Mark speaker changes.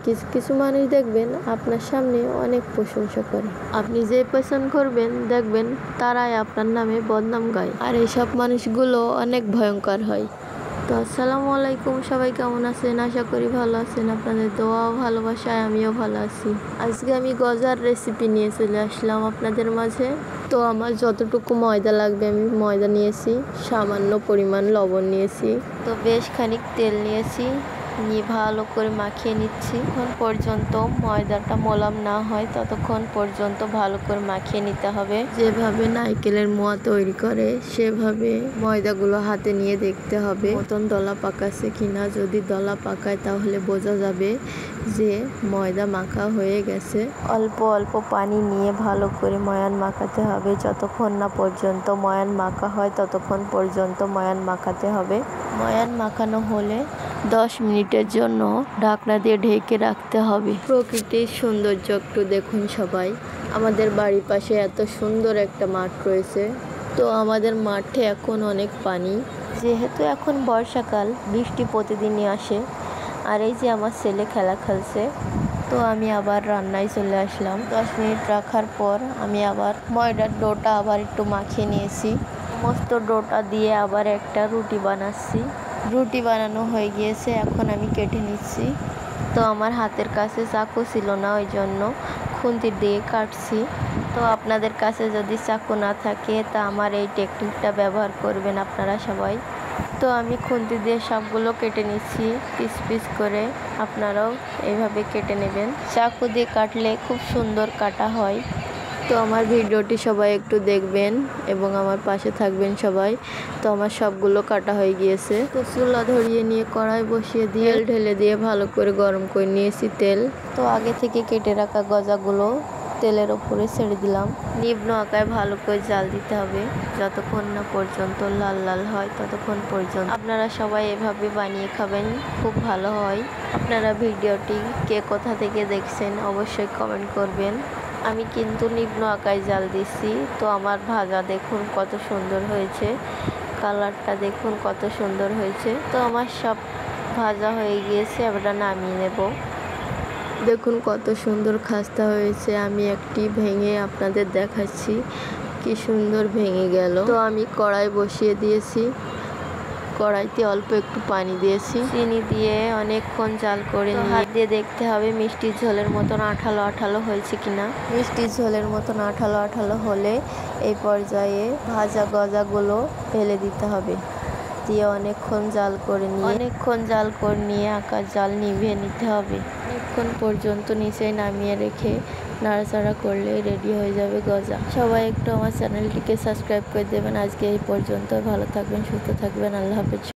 Speaker 1: কিছু কিছু মানুষ দেখবেন আপনার সামনে অনেক প্রশংসা করে, আপনি যে পছন্দ করবেন দেখবেন তারাই আপনার নামে বদনাম গায়, আর এইসব মানুষগুলো অনেক ভয়ঙ্কর হয়। তো আসসালামু আলাইকুম, সবাই কেমন আছেন? আশা করি ভালো আছেন। আপনাদের দোয়া ও ভালোবাসায় আমিও ভালো আছি। আজকে আমি গজার রেসিপি নিয়ে চলে আসলাম আপনাদের মাঝে। তো আমার যতটুকু ময়দা লাগবে আমি ময়দা নিয়েছি, সামান্য পরিমাণ লবণ নিয়েছি, তো বেশ খানিক তেল নিয়েছি, নিয়ে ভালো করে মাখিয়ে নিচ্ছি। ততক্ষণ পর্যন্ত ময়দাটা মোলাম না হয় ততক্ষণ পর্যন্ত ভালো করে মাখিয়ে নিতে হবে। যেভাবে নারকেলের মোয়া তৈরি করে সেভাবে ময়দাগুলো হাতে নিয়ে দেখতে হবে মতন দলা পাকাছে কিনা। যদি দলা পাকায় তাহলে বোঝা যাবে যে ময়দা মাখা হয়ে গেছে। অল্প অল্প পানি নিয়ে ভালো করে ময়ান মাখাতে হবে। যতক্ষণ না পর্যন্ত ময়ান মাখা হয় ততক্ষণ পর্যন্ত ময়ান মাখাতে হবে। ময়ান মাখানো হলে 10 মিনিটের জন্য ঢাকনা দিয়ে ঢেকে রাখতে হবে। প্রকৃতির সৌন্দর্য একটু দেখুন সবাই। আমাদের বাড়ির পাশে এত সুন্দর একটা মাঠ রয়েছে। তো আমাদের মাঠে এখন অনেক পানি, যেহেতু এখন বর্ষাকাল, বৃষ্টি প্রতিদিনই আসে। আর এই যে আমার ছেলে খেলা খেলছে। তো আমি আবার রান্নায় চলে আসলাম। 10 মিনিট রাখার পর আমি আবার ময়দার ডোটা আবার একটু মাখিয়ে নিয়েছি। সমস্ত ডোটা দিয়ে আবার একটা রুটি বানাচ্ছি। রুটি বানানো হয়ে গিয়েছে, এখন আমি কেটে নিচ্ছি। তো আমার হাতের কাছে চাকু ছিল না, ওই জন্য খুন্তি দিয়ে কাটছি। তো আপনাদের কাছে যদি চাকু না থাকে তা আমার এই টেকনিকটা ব্যবহার করবেন আপনারা সবাই। তো আমি খুন্তি দিয়ে সবগুলো কেটে নিচ্ছি পিস পিস করে। আপনারাও এইভাবে কেটে নেবেন। চাকু দিয়ে কাটলে খুব সুন্দর কাটা হয়। তো আমার ভিডিওটি সবাই একটু দেখবেন এবং আমার পাশে থাকবেন সবাই। তো আমার সবগুলো কাটা হয়ে গিয়েছে। তো চুলা ধরিয়ে নিয়ে কড়াই বসিয়ে দিয়ে তেল ঢেলে দিয়ে ভালো করে গরম করে নিয়েছি তেল। তো আগে থেকে কেটে রাখা গজাগুলো তেলের ওপরে ছেড়ে দিলাম। নিম্ন আকায় ভালো করে জাল দিতে হবে যতক্ষণ না পর্যন্ত লাল লাল হয় ততক্ষণ পর্যন্ত। আপনারা সবাই এভাবে বানিয়ে খাবেন, খুব ভালো হয়। আপনারা ভিডিওটি কে কোথা থেকে দেখছেন অবশ্যই কমেন্ট করবেন। আমি কিন্তু নিম্ন আকায় জাল দিচ্ছি। তো আমার ভাজা দেখুন কত সুন্দর হয়েছে, কালারটা দেখুন কত সুন্দর হয়েছে। তো আমার সব ভাজা হয়ে গিয়েছে, এবার নামিয়ে নেব। দেখুন কত সুন্দর খাস্তা হয়েছে। আমি একটি ভেঙে আপনাদের দেখাচ্ছি কি সুন্দর ভেঙে গেল। তো আমি কড়াই বসিয়ে দিয়েছি, কড়াইতে অল্প একটু পানি দিয়েছি, চিনি দিয়ে অনেকক্ষণ জাল করে হাত দিয়ে দেখতে হবে মিষ্টির ঝোলের মতন আঠালো আঠালো হয়েছে কিনা। মিষ্টির ঝোলের মতন আঠালো আঠালো হলে এই পর্যায়ে ভাজা গজাগুলো ফেলে দিতে হবে। দিয়ে অনেকক্ষণ জাল করে নিয়ে আকার জাল নিভিয়ে নিতে হবে। অনেকক্ষণ পর্যন্ত নিচে নামিয়ে রেখে নাড়াচাড়া করলেই রেডি হয়ে যাবে গজা। সবাই একটু আমার চ্যানেলটিকে সাবস্ক্রাইব করে দেবেন। আজকে এই পর্যন্ত। ভালো থাকবেন, সুস্থ থাকবেন। আল্লাহ হাফেজ।